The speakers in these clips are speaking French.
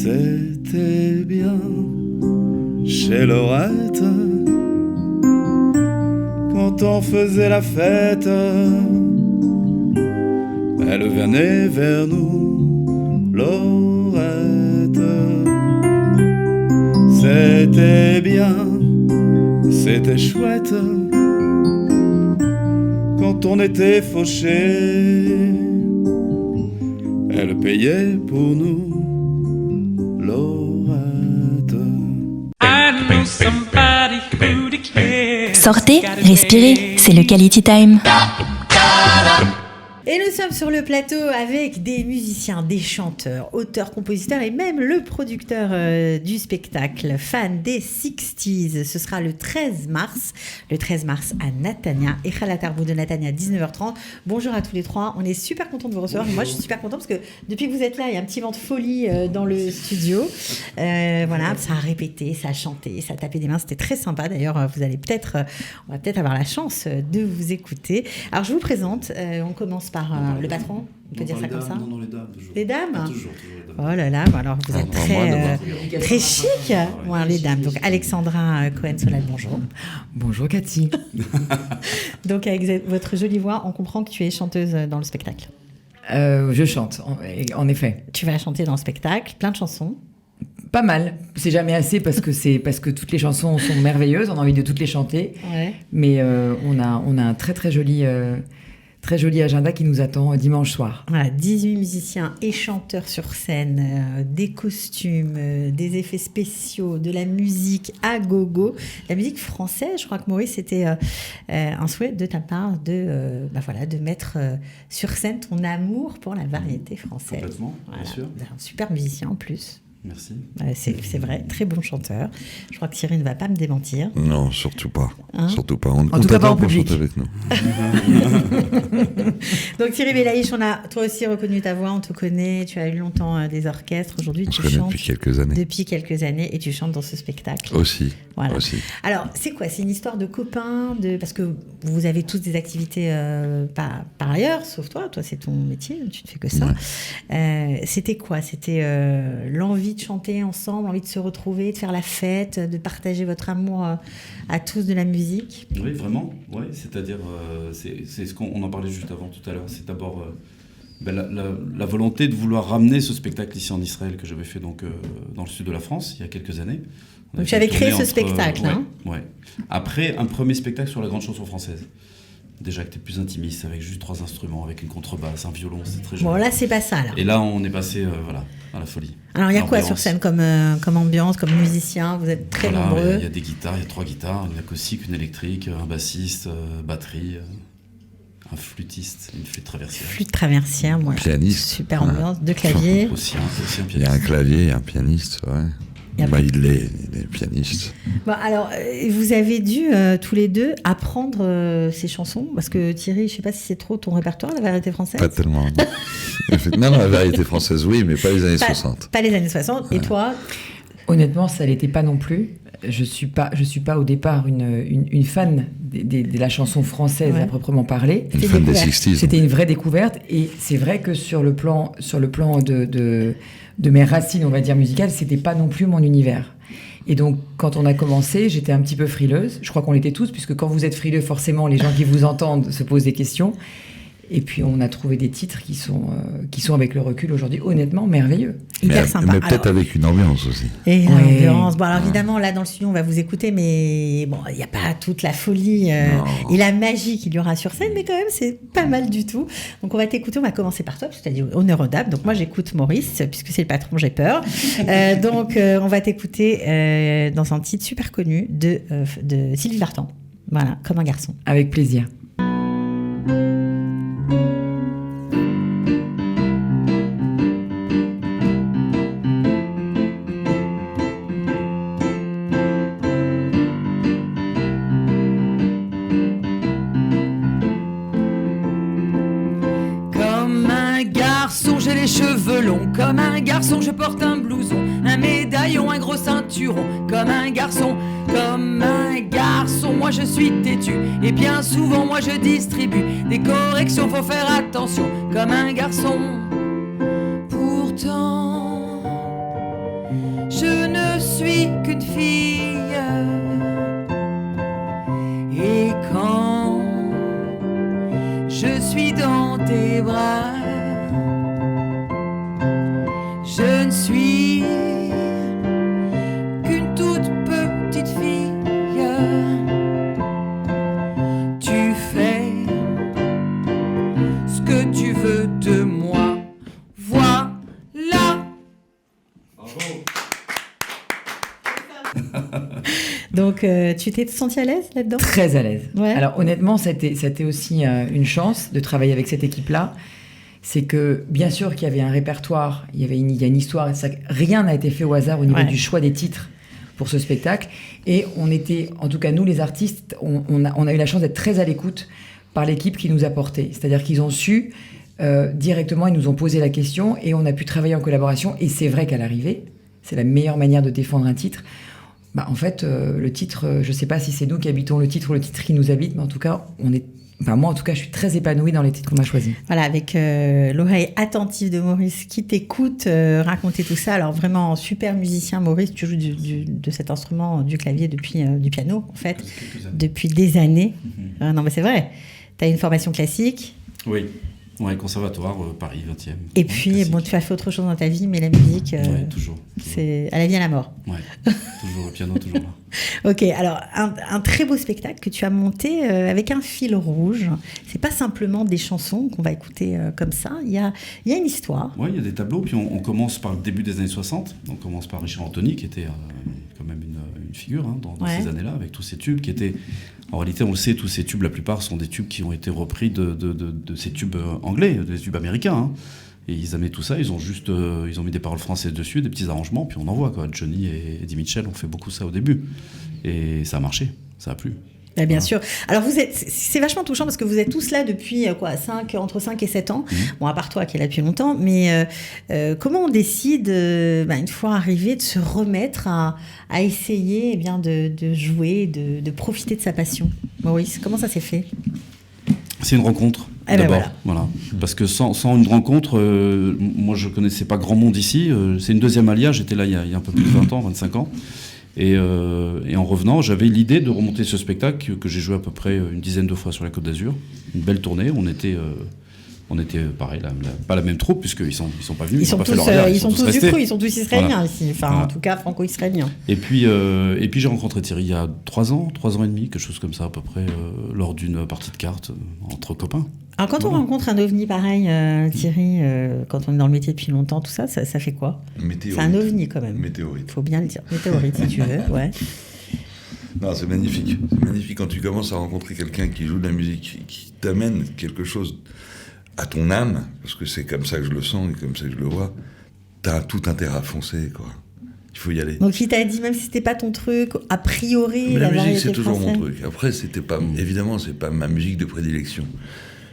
C'était bien chez Laurette quand on faisait la fête. Elle venait vers nous, Laurette. C'était bien, c'était chouette quand on était fauchés. Elle payait pour nous, Laurette. Sortez, respirez, c'est le Quality Time. Et nous sommes sur le plateau avec des musiciens, des chanteurs, auteurs, compositeurs et même le producteur du spectacle, fan des 60s. Ce sera le 13 mars à Natania, Echala Tarbou de Natania, 19h30. Bonjour à tous les trois, on est super contents de vous recevoir. Moi je suis super contente parce que depuis que vous êtes là, il y a un petit vent de folie dans le studio. Voilà, ça a répété, ça a chanté, ça a tapé des mains, c'était très sympa. D'ailleurs, on va peut-être avoir la chance de vous écouter. Alors je vous présente, on commence par le patron, on peut dire ça comme ça. Non, les dames, toujours. Les dames Toujours les dames. Oh là là, alors vous êtes très chic. Bon, alors, les dames. Donc Alexandra Cohen-Solal, bonjour. Bonjour Cathy. Donc avec votre jolie voix, on comprend que tu es chanteuse dans le spectacle. Je chante, en effet. Tu vas chanter dans le spectacle, plein de chansons. Pas mal. C'est jamais assez parce que toutes les chansons sont merveilleuses. On a envie de toutes les chanter. Ouais. Mais on a un très très joli agenda qui nous attend dimanche soir. Voilà, 18 musiciens et chanteurs sur scène, des costumes, des effets spéciaux, de la musique à gogo. La musique française, je crois que Maurice, c'était un souhait de ta part de mettre sur scène ton amour pour la variété française. Complètement, voilà. Bien sûr. Un super musicien en plus. Merci. C'est vrai, très bon chanteur. Je crois que Thierry ne va pas me démentir. Non, surtout pas. Surtout pas. En tout cas, pas en public. Avec nous. Donc Thierry Belaïch, on a toi aussi reconnu ta voix, on te connaît, tu as eu longtemps des orchestres. Aujourd'hui, tu chantes depuis quelques années et tu chantes dans ce spectacle. Aussi. Voilà. Aussi. Alors, c'est quoi ? C'est une histoire de copains, parce que vous avez tous des activités par ailleurs, sauf toi. Toi, c'est ton métier, tu ne fais que ça. Ouais. C'était quoi ? C'était l'envie de chanter ensemble, envie de se retrouver, de faire la fête, de partager votre amour à tous de la musique ? Oui, vraiment. Ouais, c'est-à-dire, c'est ce qu'on en parlait juste avant tout à l'heure. C'est d'abord la volonté de vouloir ramener ce spectacle ici en Israël que j'avais fait donc, dans le sud de la France il y a quelques années. Donc tu avais créé ce spectacle, hein ? Ouais. Après, un premier spectacle sur la grande chanson française. Déjà que t'es plus intimiste, avec juste 3 instruments, avec une contrebasse, un violon, c'est très joli. Bon, là, c'est pas ça, là. Et là, on est passé, à la folie. Alors, il y a quoi sur scène comme ambiance, comme musicien ? Vous êtes très nombreux. Il y a des guitares, il y a 3 guitares, une acoustique, une électrique, un bassiste, batterie, un flûtiste, une flûte traversière. Flûte traversière, moi. Pianiste. Super ambiance, 2 claviers. Aussi un pianiste. Il y a un clavier et un pianiste, ouais. Il est pianiste. Bon, alors, vous avez dû tous les deux apprendre ces chansons, parce que Thierry, je ne sais pas si c'est trop ton répertoire, la variété française. Pas tellement. Non, la variété française, oui, mais pas les années 60. Pas les années 60. Ouais. Et toi ? Honnêtement, ça ne l'était pas non plus. Je suis pas au départ une fan de la chanson française à proprement parler. Une fan des 60s. C'était une vraie découverte, et c'est vrai que sur le plan de mes racines, on va dire musicales, c'était pas non plus mon univers. Et donc, quand on a commencé, j'étais un petit peu frileuse. Je crois qu'on l'était tous, puisque quand vous êtes frileux, forcément, les gens qui vous entendent se posent des questions. Et puis, on a trouvé des titres qui sont avec le recul aujourd'hui, honnêtement, merveilleux. Hyper sympa. Mais peut-être avec une ambiance aussi. Et l'ambiance. Bon, alors évidemment, là, dans le studio, on va vous écouter, mais bon, il n'y a pas toute la folie et la magie qu'il y aura sur scène, mais quand même, c'est pas mal du tout. Donc, on va t'écouter. On va commencer par toi, parce que tu as dit honneur aux dames. Donc, moi, j'écoute Maurice, puisque c'est le patron, j'ai peur. Donc, on va t'écouter dans un titre super connu de Sylvie Vartan. Voilà, Comme un garçon. Avec plaisir. J'ai les cheveux longs, comme un garçon, je porte un blouson, un médaillon, un gros ceinturon, comme un garçon, moi je suis têtu, et bien souvent moi je distribue des corrections, faut faire attention, comme un garçon. Pourtant, ne suis qu'une toute petite fille. Tu fais ce que tu veux de moi. Voilà. Donc, tu t'es sentie à l'aise là-dedans ? Très à l'aise. Ouais. Alors honnêtement, c'était aussi une chance de travailler avec cette équipe-là. C'est que, bien sûr qu'il y avait un répertoire, il y a une histoire, rien n'a été fait au hasard au niveau du choix des titres pour ce spectacle. Et on était, en tout cas nous les artistes, on a eu la chance d'être très à l'écoute par l'équipe qui nous a portés. C'est-à-dire qu'ils ont su directement, ils nous ont posé la question et on a pu travailler en collaboration. Et c'est vrai qu'à l'arrivée, c'est la meilleure manière de défendre un titre. En fait, le titre, je ne sais pas si c'est nous qui habitons le titre ou le titre qui nous habite, mais en tout cas, moi, en tout cas, je suis très épanouie dans les titres qu'on a choisis. Voilà, avec l'oreille attentive de Maurice qui t'écoute raconter tout ça. Alors vraiment, super musicien, Maurice, tu joues de cet instrument, du clavier, du piano, en fait, depuis des années. Non, mais c'est vrai. Tu as une formation classique. Oui. Ouais, conservatoire, Paris 20e. Et puis, tu as fait autre chose dans ta vie, mais la musique, toujours. C'est à la vie, à la mort. Ouais, toujours le piano, toujours là. Ok, alors, un très beau spectacle que tu as monté avec un fil rouge. C'est pas simplement des chansons qu'on va écouter comme ça. Il y a une histoire. Oui, il y a des tableaux. Puis on commence par le début des années 60. On commence par Richard Anthony, qui était quand même une figure dans ces années-là, avec tous ces tubes qui étaient... En réalité, on le sait, tous ces tubes, la plupart sont des tubes qui ont été repris de ces tubes anglais, des tubes américains. Hein. Et ils aimaient tout ça, ils ont mis des paroles françaises dessus, des petits arrangements, puis on en voit, quoi. Johnny et Eddie Mitchell ont fait beaucoup ça au début. Et ça a marché, ça a plu. Bien sûr. Alors, c'est vachement touchant parce que vous êtes tous là depuis entre 5 et 7 ans. Bon, à part toi qui est là depuis longtemps. Mais comment on décide, une fois arrivé, de se remettre à essayer de jouer, de profiter de sa passion ? Maurice, comment ça s'est fait ? C'est une rencontre, d'abord. Voilà. Parce que sans une rencontre, moi, je ne connaissais pas grand monde ici. C'est une deuxième alia. J'étais là il y a un peu plus de 20 ans, 25 ans. Et en revenant, j'avais l'idée de remonter ce spectacle que j'ai joué à peu près une dizaine de fois sur la Côte d'Azur. Une belle tournée. On était pareil, pas la même troupe, puisqu'ils sont pas venus. Ils sont tous du cru, ils sont tous israéliens ici. En tout cas, franco-israéliens. Et puis j'ai rencontré Thierry il y a 3 ans et demi, quelque chose comme ça à peu près, lors d'une partie de cartes entre copains. Alors quand on rencontre un ovni pareil, Thierry, quand on est dans le métier depuis longtemps, tout ça fait quoi ? Météorite. C'est un ovni quand même. Météorite. Faut bien le dire. Météorite si tu veux, ouais. Non, c'est magnifique. C'est magnifique quand tu commences à rencontrer quelqu'un qui joue de la musique, qui t'amène quelque chose à ton âme, parce que c'est comme ça que je le sens et comme ça que je le vois. T'as tout intérêt à foncer, quoi. Il faut y aller. Donc il t'a dit, même si c'était pas ton truc, a priori, mais la musique c'est toujours française. mon truc. Après, évidemment, c'est pas ma musique de prédilection.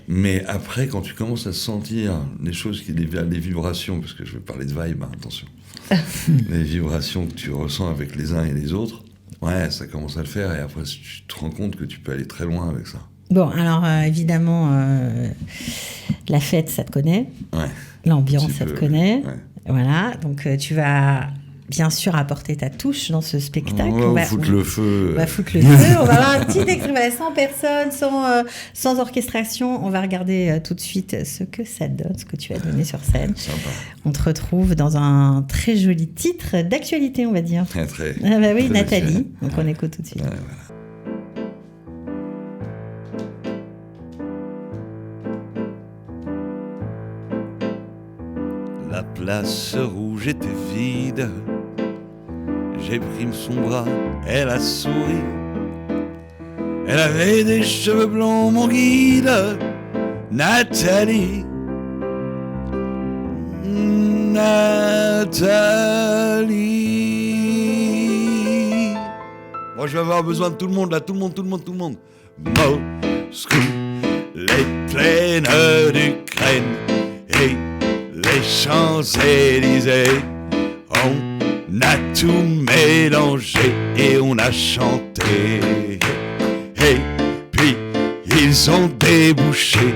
Mais après, quand tu commences à sentir les choses, les vibrations, parce que je vais parler de vibe, attention, les vibrations que tu ressens avec les uns et les autres, ça commence à le faire, et après tu te rends compte que tu peux aller très loin avec ça. Bon, alors évidemment, la fête, ça te connaît. Ouais. L'ambiance, ça te connaît. Ouais. Voilà, donc tu vas bien sûr apporter ta touche dans ce spectacle. On va foutre le feu. On va foutre le feu. On va avoir un petit extrait, voilà, sans personne, sans orchestration. On va regarder tout de suite ce que ça donne, ce que tu as donné sur scène. Sympa. On te retrouve dans un très joli titre d'actualité, on va dire. Très, très. Ah bah oui, très Nathalie. naturel. Donc on écoute tout de suite. Voilà. La place rouge était vide. J'ai pris son bras, elle a souri. Elle avait des cheveux blonds, mon guide, Nathalie. Nathalie. Moi, je vais avoir besoin de tout le monde, là, tout le monde. Moscou, les plaines d'Ukraine et les Champs-Élysées. On a tout mélangé et on a chanté. Et puis ils ont débouché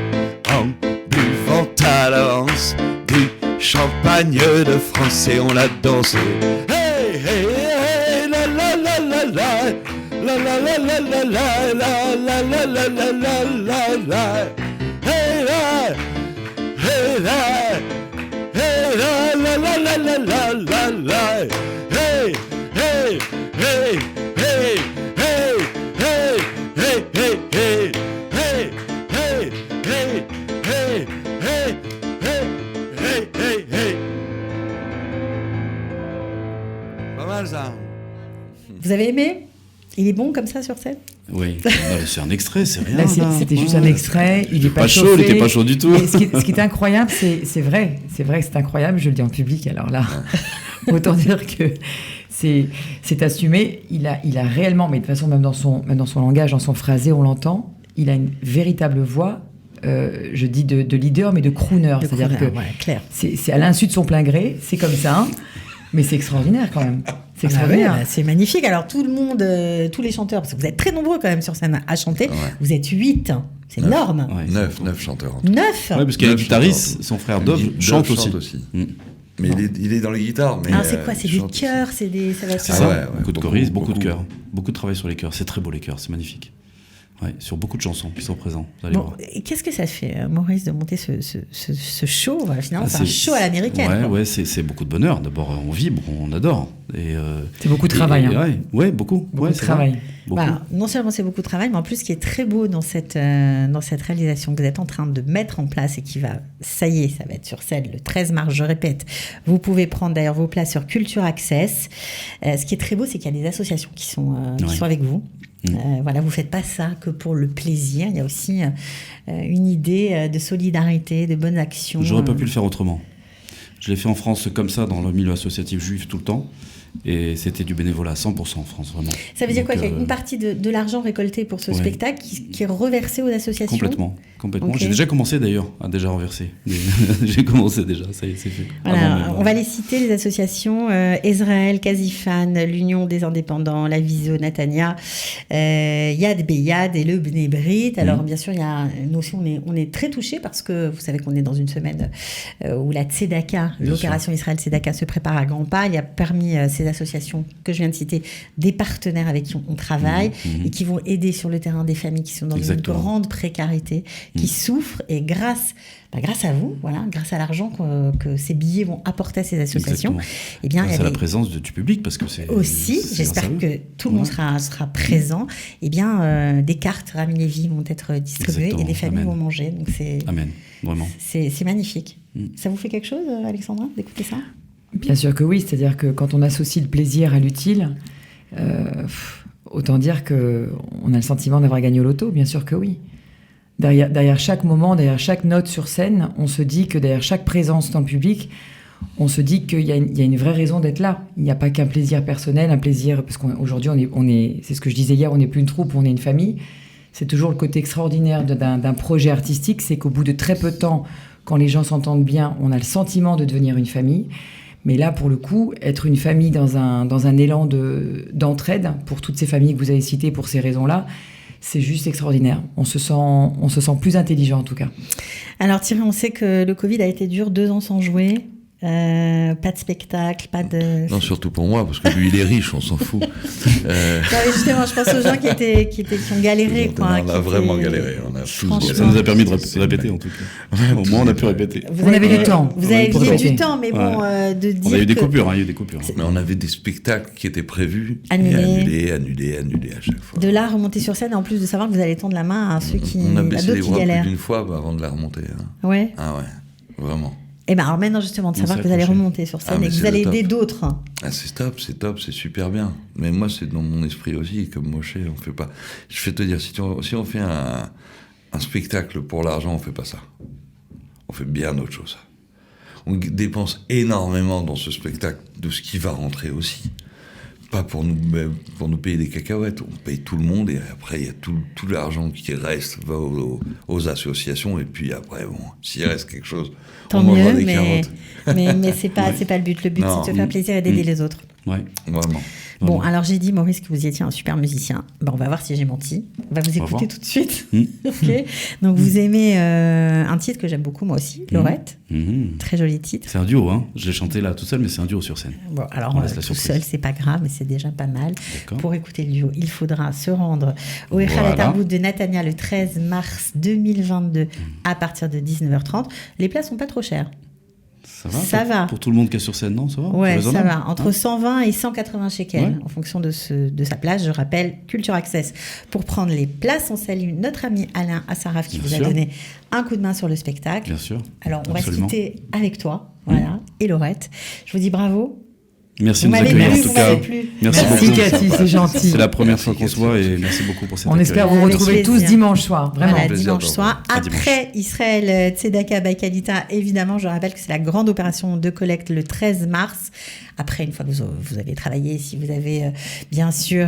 en buvant à l'avance du champagne de France et on a dansé. Hey, hey, hey, la la la la la, la la la la la la, la la la la la la la, hey la, hey la. La la la la la la, hey, hey, hey, hey, hey, hey, hey, hey, hey, hey, hey, hey, hey, hey, hey, hey, hey. Pas mal ça. Vous avez aimé? Il est bon comme ça sur scène? Oui, non, c'est un extrait, c'est rien. Là, c'était juste un extrait. Il est pas chaud, chauffé. il était pas chaud du tout. Et ce qui est incroyable, c'est vrai que c'est incroyable. Je le dis en public. Alors là, autant dire que c'est assumé. Il a réellement, mais de toute façon, même dans son langage, dans son phrasé, on l'entend. Il a une véritable voix. Je dis de leader, mais de crooner. C'est-à-dire que clair. c'est à l'insu de son plein gré. C'est comme ça. Hein. Mais c'est extraordinaire quand même. C'est extraordinaire. Ouais, c'est magnifique. Alors tout le monde, tous les chanteurs, parce que vous êtes très nombreux quand même sur scène à chanter. Ouais. Vous êtes 8. C'est énorme. Ouais, 9 chanteurs. 9 ouais, parce qu'il y a le guitariste, son frère Dove chante aussi. Mais il est dans les guitares. Mais alors c'est quoi? C'est des chœurs, ça va être ça. Ouais, beaucoup de choristes, beaucoup de chœurs, beaucoup de travail sur les chœurs. C'est très beau les chœurs, c'est magnifique. Ouais, sur beaucoup de chansons qui sont présentes. Bon, et qu'est-ce que ça te fait, Maurice, de monter ce show? Finalement, c'est un show à l'américaine. Ouais, c'est beaucoup de bonheur. D'abord, on vibre, on adore. C'est beaucoup de travail. Ouais, beaucoup. Beaucoup de travail. Bah, non seulement c'est beaucoup de travail, mais en plus, ce qui est très beau dans cette réalisation que vous êtes en train de mettre en place et qui va, ça y est, ça va être sur scène le 13 mars, je répète. Vous pouvez prendre d'ailleurs vos places sur Culture Access. Ce qui est très beau, c'est qu'il y a des associations qui sont avec vous. Voilà, vous faites pas ça que pour le plaisir. Il y a aussi une idée de solidarité, de bonnes actions. J'aurais pas pu le faire autrement. Je l'ai fait en France comme ça, dans le milieu associatif juif tout le temps. Et c'était du bénévolat à 100% en France, vraiment. Ça veut dire quoi? Qu'il y a une partie de l'argent récolté pour ce spectacle qui est reversé aux associations? Complètement. Okay. J'ai déjà commencé d'ailleurs à déjà reverser. J'ai commencé déjà, ça y est, c'est fait. Voilà, on va les citer, les associations Ezraël, Kazifan, l'Union des Indépendants, la Viso, Natania, Yad Beyad et le Bnei Brit. Alors bien sûr, il y a nous aussi, on est très touchés parce que vous savez qu'on est dans une semaine où la Tzedaka, l'opération Israël Tzedaka se prépare à grands pas. Il y a parmi ces associations que je viens de citer des partenaires avec qui on travaille et qui vont aider sur le terrain des familles qui sont dans une grande précarité, qui souffrent, et grâce à vous, voilà, grâce à l'argent que ces billets vont apporter à ces associations, et bien grâce à la présence du public, parce que c'est aussi, j'espère que tout le monde sera présent, et bien des cartes Rami Lévy vont être distribuées et des familles vont manger. Donc Amen, vraiment. C'est magnifique. Ça vous fait quelque chose, Alexandra, d'écouter ça? Bien sûr que oui, c'est-à-dire que quand on associe le plaisir à l'utile, autant dire qu'on a le sentiment d'avoir gagné au loto, bien sûr que oui. Derrière chaque moment, derrière chaque note sur scène, on se dit que derrière chaque présence dans le public, on se dit qu'il y a une vraie raison d'être là. Il n'y a pas qu'un plaisir personnel, un plaisir... Parce qu'aujourd'hui, on est, c'est ce que je disais hier, on n'est plus une troupe, on est une famille. C'est toujours le côté extraordinaire d'un projet artistique, c'est qu'au bout de très peu de temps, quand les gens s'entendent bien, on a le sentiment de devenir une famille. Mais là, pour le coup, être une famille dans un élan d'entraide, pour toutes ces familles que vous avez citées, pour ces raisons-là, c'est juste extraordinaire. On se sent plus intelligent, en tout cas. Alors Thierry, on sait que le Covid a été dur, 2 ans sans jouer. Pas de spectacle, pas de... Non, surtout pour moi, parce que lui, il est riche, on s'en fout. Non, mais justement, je pense aux gens qui ont galéré. On a vraiment galéré. On a tous galéré. Ça nous a permis de répéter, en tout cas. Au moins, on a pu répéter. On avait du temps. Vous avez du temps, mais bon, de dire on a eu des coupures, il y a eu des coupures. Mais on avait des spectacles qui étaient prévus, annulés à chaque fois. De là, remonter sur scène, en plus de savoir que vous allez tendre la main à ceux qui... On a baissé les bras galèrent. plus d'une fois avant de la remonter. Ouais. Ah ouais, vraiment. Et bien, alors maintenant, justement, de savoir que vous allez remonter sur scène et que vous allez aider d'autres. Ah, c'est top, c'est super bien. Mais moi, c'est dans mon esprit aussi, comme Moshe, on fait pas... Je vais te dire, si on fait un spectacle pour l'argent, on fait pas ça. On fait bien autre chose. On dépense énormément dans ce spectacle de ce qui va rentrer aussi. Pas pour nous payer des cacahuètes, on paye tout le monde, et après, il y a tout l'argent qui reste va aux associations, et puis après, bon, s'il reste quelque chose, tant on mangera des carottes. Mais c'est pas le but. Le but, c'est de se faire plaisir et d'aider les autres. Ouais. Vraiment. Bon, alors j'ai dit, Maurice, que vous étiez un super musicien. On va voir si j'ai menti. On va vous écouter tout de suite. Ok. Donc vous aimez un titre que j'aime beaucoup, moi aussi, Lorette. Très joli titre. C'est un duo, hein. Je l'ai chanté là tout seul, mais c'est un duo sur scène. Bon, alors tout seul, c'est pas grave, mais c'est déjà pas mal. Pour écouter le duo, il faudra se rendre au Eichel Tarbut de Natania le 13 mars 2022 à partir de 19h30. Les places sont pas trop chères. Ça va. Pour tout le monde qui est sur scène, non? Ça va? Ouais, C'est ça raisonnable, va. Entre 120 et 180 shekels, Ouais. en fonction de sa place. Je rappelle, Culture Access. Pour prendre les places, on salue notre ami Alain Assaraf qui Bien vous a sûr. donné un coup de main sur le spectacle. Bien sûr. Alors, on Absolument. va se quitter avec toi, voilà, et Laurette. Je vous dis bravo. Merci Vous de nous m'avez accueillir plu, en tout vous cas. m'avez plu. Merci Merci beaucoup. Cathy, c'est gentil. C'est la première fois qu'on se voit et merci beaucoup pour cette On espère vous Avec retrouver tous plaisir. dimanche soir, vraiment. Voilà, plaisir dimanche d'en soir. À dimanche. Après Israël Tzedaka Baikalita, évidemment, je rappelle que c'est la grande opération de collecte le 13 mars. Après, une fois que vous avez travaillé, si vous avez bien sûr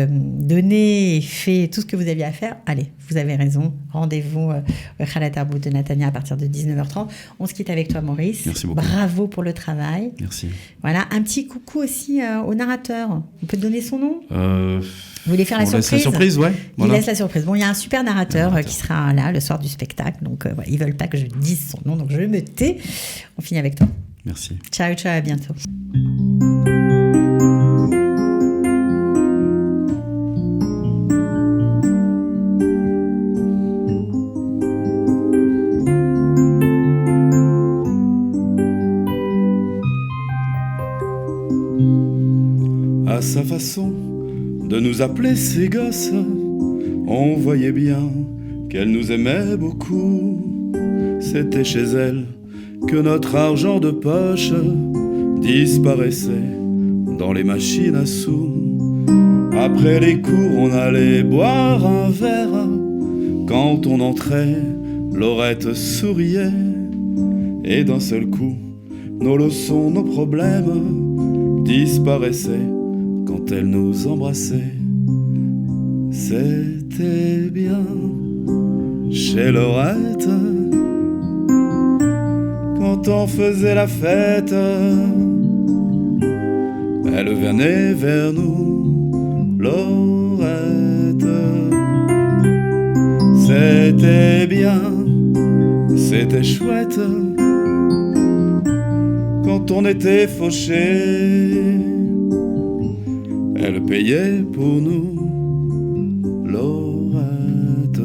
donné et fait tout ce que vous aviez à faire, allez, vous avez raison. Rendez-vous au Khalat Arbout de Natania à partir de 19h30. On se quitte avec toi, Maurice. Merci beaucoup. Bravo pour le travail. Merci. Voilà, un petit coucou aussi au narrateur. On peut te donner son nom? Vous Vous voulez faire la surprise? laisse la surprise, ouais. Il Voilà. laisse la surprise. Bon, il y a un super narrateur Narrateur. qui sera là le soir du spectacle. Donc, voilà, ils veulent pas que je dise son nom, donc je me tais. On finit avec toi. Merci. Ciao, ciao, à bientôt. À sa façon de nous appeler ses gosses, on voyait bien qu'elle nous aimait beaucoup. C'était chez elle que notre argent de poche disparaissait dans les machines à sous. Après les cours, on allait boire un verre. Quand on entrait, Laurette souriait. Et d'un seul coup, nos leçons, nos problèmes disparaissaient quand elle nous embrassait. C'était bien chez Laurette quand on faisait la fête. Elle venait vers nous, Laurette. C'était bien, c'était chouette quand on était fauchés. Elle payait pour nous, Laurette.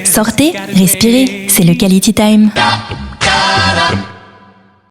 Sortez, respirez, c'est le Quality Time.